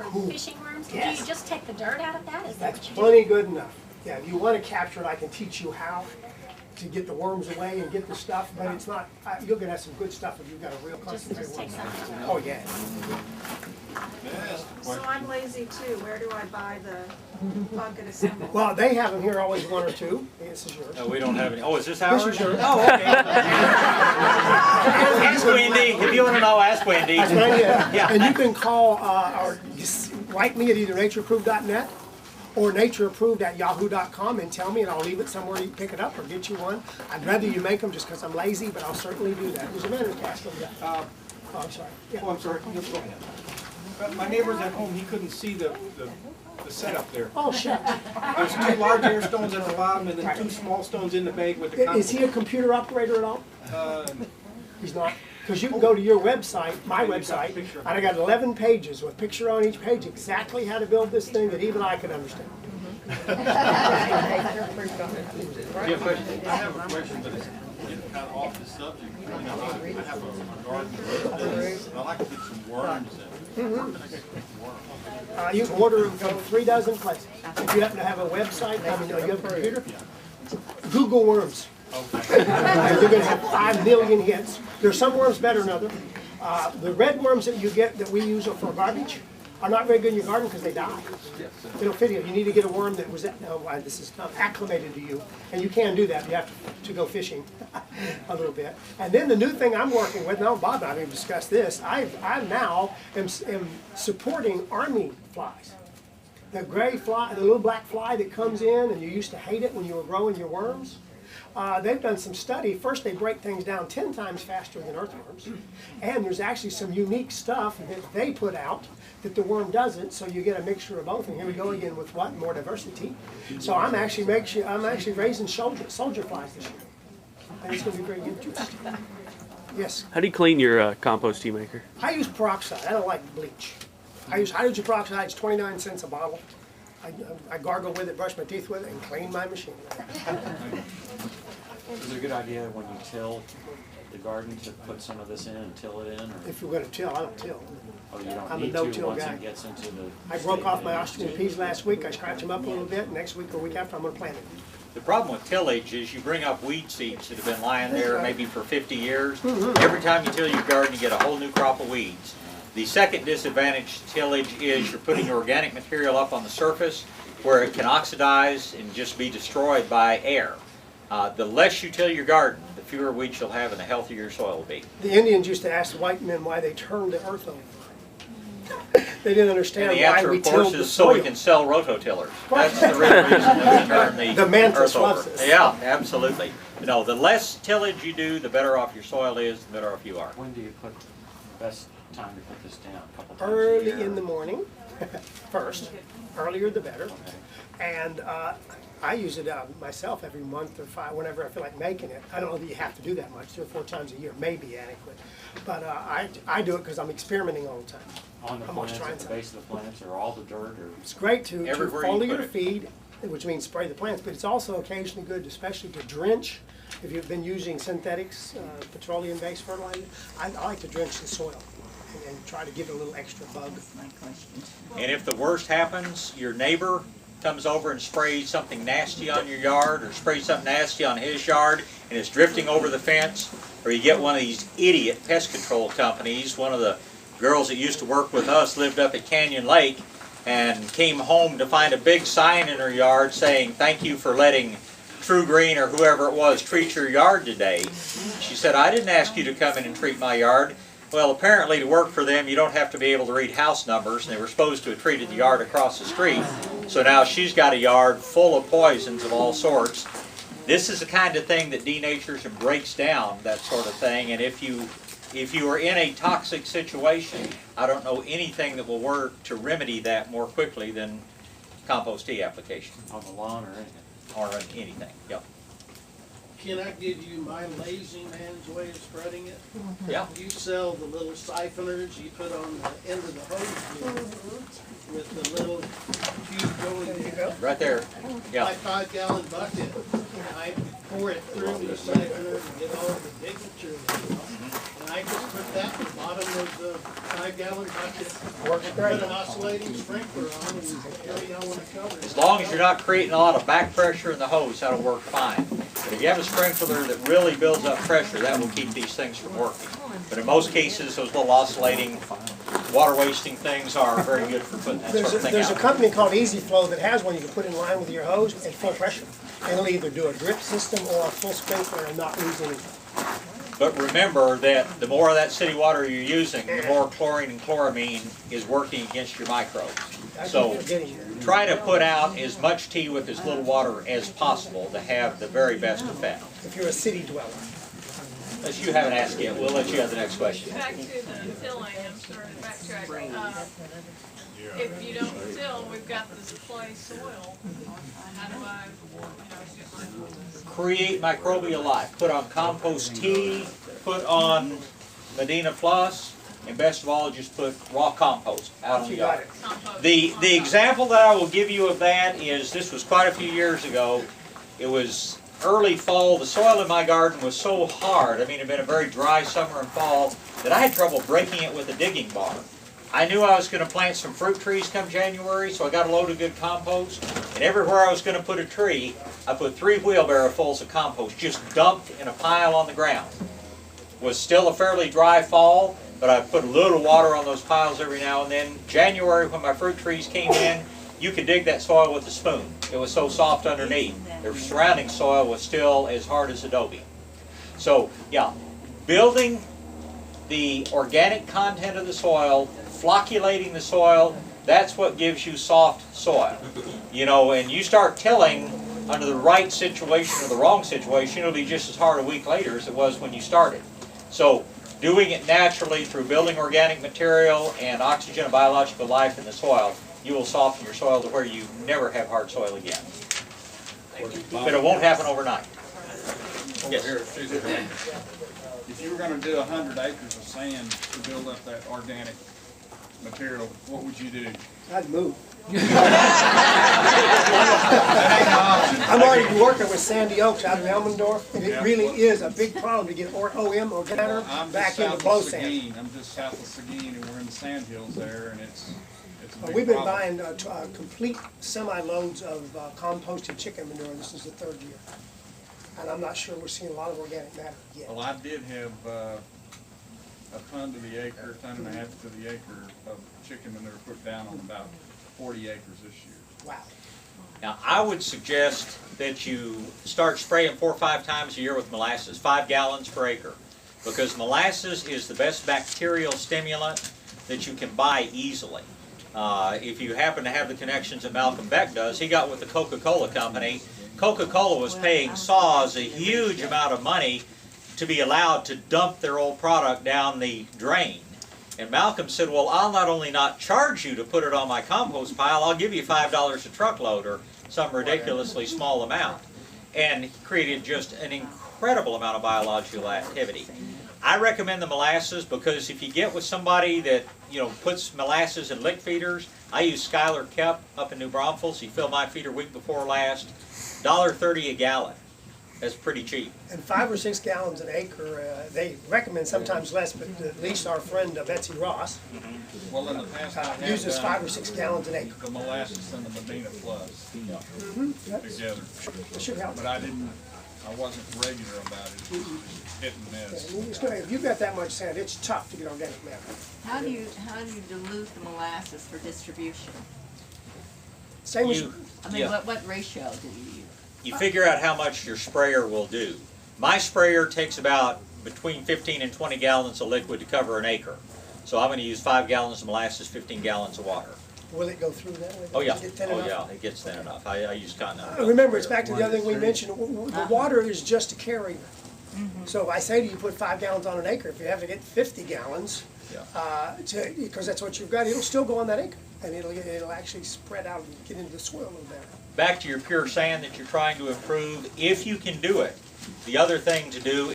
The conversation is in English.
for fishing worms? Do Yes. you just take the dirt out of that? Is that That's what you do? plenty good enough. Yeah, if you want to capture it, I can teach you how to get the worms away and get the stuff, but it's not, you're gonna have some good stuff if you've got a real concentrated Just take worm. some. Oh, yeah. So I'm lazy too. Where do I buy the bucket assembled? Well, they have them here, always one or two. This is yours. No, we don't have any. Oh, is this This ours? is yours. Oh, okay. Ask Wendy. If you want to know, ask Wendy. That's right, yeah. Yeah. And you can call, or just write me at either natureapproved.net or natureapproved@yahoo.com and tell me, and I'll leave it somewhere you can pick it up or get you one. I'd rather you make them just because I'm lazy, but I'll certainly do that. There's a man who cast them down. Oh, I'm sorry. Yeah. Oh, I'm sorry, no, go ahead. My neighbor's at home, he couldn't see the setup there. Oh, shit. There's 2 large air stones at the bottom and then 2 small stones in the bag with the Is he a compost. computer operator at all? He's not? Because you can go to your website, my website, and I got 11 pages with picture on each page, exactly how to build this thing that even I can understand. Do you have a question? I have a question, but it's kind of off the subject. You know, I have a garden and I like to get some worms in it. Where can I get some worms? You can order them from 3 dozen places. If you happen to have a website, I mean, you have a computer, Google worms. You're gonna have 5 million hits. There's some worms better than others. The red worms that you get that we use for garbage are not very good in your garden because they die. They don't fit you. You need to get a worm that was, this is not acclimated to you, and you can do that. You have to go fishing a little bit. And then the new thing I'm working with, now Bob and I haven't even discussed this, I now am supporting army flies. The gray fly, the little black fly that comes in, and you used to hate it when you were growing your worms. They've done some study. First, they break things down 10 times faster than earthworms. And there's actually some unique stuff that they put out that the worm doesn't, so you get a mixture of both. And here we go again with what? More diversity. So I'm actually raising soldier flies this year. And it's going to be very interesting. Yes. How do you clean your compost tea maker? I use peroxide. I don't like bleach. I use hydrogen peroxide. It's 29 cents a bottle. I gargle with it, brush my teeth with it, and clean my machine. Is it a good idea when you till the garden to put some of this in and till it in? Or? If you're going to till, I don't till. Oh, you don't I'm a need no-till to once guy. it gets into the... I broke off my Austrian peas last week. I scratched them up a little bit. Next week or week after, I'm going to plant it. The problem with tillage is you bring up weed seeds that have been lying there maybe for 50 years. Every time you till your garden, you get a whole new crop of weeds. The second disadvantage to tillage is you're putting organic material up on the surface where it can oxidize and just be destroyed by air. The less you till your garden, the fewer weeds you'll have and the healthier your soil will be. The Indians used to ask the white men why they turned the earth over. They didn't understand And the why answer, we of course, tilled the is so we soil. can sell rototillers. That's the real reason that we turn The mantis earth over. loves this. Yeah, absolutely. You know, the less tillage you do, the better off your soil is, the better off you are. When do you put the best time to put this down? A couple times a Early year? in the morning, first. Earlier the better. Okay. And I use it myself every month or 5, whenever I feel like making it. I don't know that you have to do that much, 3 or 4 times a year may be adequate. But I do it because I'm experimenting all the time. On the I'm always plants, trying at the something. base of the plants, or all the dirt, or... It's great to Everywhere you foliar put it. feed, which means spray the plants, but it's also occasionally good, especially to drench. If you've been using synthetics, petroleum-based fertilizer, I like to drench the soil and try to give it a little extra bug. And if the worst happens, your neighbor comes over and sprays something nasty on your yard or sprays something nasty on his yard and it's drifting over the fence, or you get one of these idiot pest control companies. One of the girls that used to work with us lived up at Canyon Lake and came home to find a big sign in her yard saying, "Thank you for letting True Green," or whoever it was, "treat your yard today." She said, "I didn't ask you to come in and treat my yard." Well, apparently to work for them, you don't have to be able to read house numbers, and they were supposed to have treated the yard across the street. So now she's got a yard full of poisons of all sorts. This is the kind of thing that denatures and breaks down that sort of thing, and if you are in a toxic situation, I don't know anything that will work to remedy that more quickly than compost tea application On the lawn or anything? or anything. Yep. Can I give you my lazy man's way of spreading it? Yeah. You sell the little siphoners you put on the end of the hose with the little tube going in. Right there. Yeah. My 5-gallon bucket, I pour it through the siphoner and get all the big material. And I just put that in the bottom of the 5 gallon bucket. Works Put great. an oscillating sprinkler on and area I want to cover. As long as you're not creating a lot of back pressure in the hose, that'll work fine. But if you have a sprinkler that really builds up pressure, that will keep these things from working. But in most cases, those little oscillating, water wasting things are very good for putting that sort of thing There's a out. company called Easy Flow that has one you can put in line with your hose at full pressure. And it'll either do a drip system or a full sprinkler and not lose anything. But remember that the more of that city water you're using, the more chlorine and chloramine is working against your microbes. I So keep forgetting that. try to put out as much tea with as little water as possible to have the very best effect. If you're a city dweller. Unless you haven't asked yet, we'll let you have the next question. Back to the tilling, I'm sorry to backtrack. If you don't till, we've got this clay soil. How do I, get my... Create microbial life. Put on compost tea, put on Medina Plus, and best of all, just put raw compost out in the You got yard. it. compost? The example that I will give you of that is, this was quite a few years ago. It was early fall. The soil in my garden was so hard, I mean, it had been a very dry summer and fall, that I had trouble breaking it with a digging bar. I knew I was going to plant some fruit trees come January, so I got a load of good compost. And everywhere I was going to put a tree, I put 3 wheelbarrowfuls of compost, just dumped in a pile on the ground. Was still a fairly dry fall, but I put a little water on those piles every now and then. January, when my fruit trees came in, you could dig that soil with a spoon. It was so soft underneath. The surrounding soil was still as hard as adobe. So, yeah, building the organic content of the soil, flocculating the soil, that's what gives you soft soil. You know, and you start tilling under the right situation or the wrong situation, it'll be just as hard a week later as it was when you started. So, doing it naturally through building organic material and oxygen and biological life in the soil, you will soften your soil to where you never have hard soil again. But it won't happen overnight. Yes. Here, Susan, if you were gonna do 100 acres of sand to build up that organic material, what would you do? I'd move. I'm already working with Sandy Oaks out of Elmendorf, and it really is a big problem to get OM, organic, I'm back just into south blow of sand. Seguin. I'm just south of Seguin, and we're in the sand hills there, and it's a big We've been problem. buying complete semi-loads of composted chicken manure. This is the 3rd year. And I'm not sure we're seeing a lot of organic matter yet. Well, I did have a ton to the acre, ton and a half to the acre of chicken manure put down on about 40 acres this year. Wow. Now, I would suggest that you start spraying 4 or 5 times a year with molasses, 5 gallons per acre, because molasses is the best bacterial stimulant that you can buy easily. If you happen to have the connections that Malcolm Beck does, he got with the Coca-Cola company. Coca-Cola was paying Saws a huge amount of money to be allowed to dump their old product down the drain. And Malcolm said, well, I'll not only not charge you to put it on my compost pile, I'll give you $5 a truckload or some ridiculously small amount. And he created just an incredible amount of biological activity. I recommend the molasses because if you get with somebody that, puts molasses in lick feeders, I use Skylar Kep up in New Braunfels. He filled my feeder week before last, $1.30 a gallon. That's pretty cheap. And 5 or 6 gallons an acre, they recommend sometimes less, but at least our friend Betsy Ross Well, in the past, I have uses done 5 or 6 gallons an acre. the molasses and the Medina Plus together, It should help. but I wasn't regular about it. It was hit and miss. If you've got that much sand, it's tough to get organic matter. How do you dilute the molasses for distribution? Same as What ratio do you use? You figure out how much your sprayer will do. My sprayer takes about between 15 and 20 gallons of liquid to cover an acre. So I'm going to use 5 gallons of molasses, 15 gallons of water. Will it go through that? Oh yeah, Get thin oh enough? yeah, it gets thin enough. I use continental. Remember, it's back to the other thing we mentioned. The water is just a carrier. So if I say to you, put 5 gallons on an acre, if you have to get 50 gallons, because that's what you've got, it'll still go on that acre. And it'll actually spread out and get into the soil a little better. Back to your pure sand that you're trying to improve, if you can do it, the other thing to do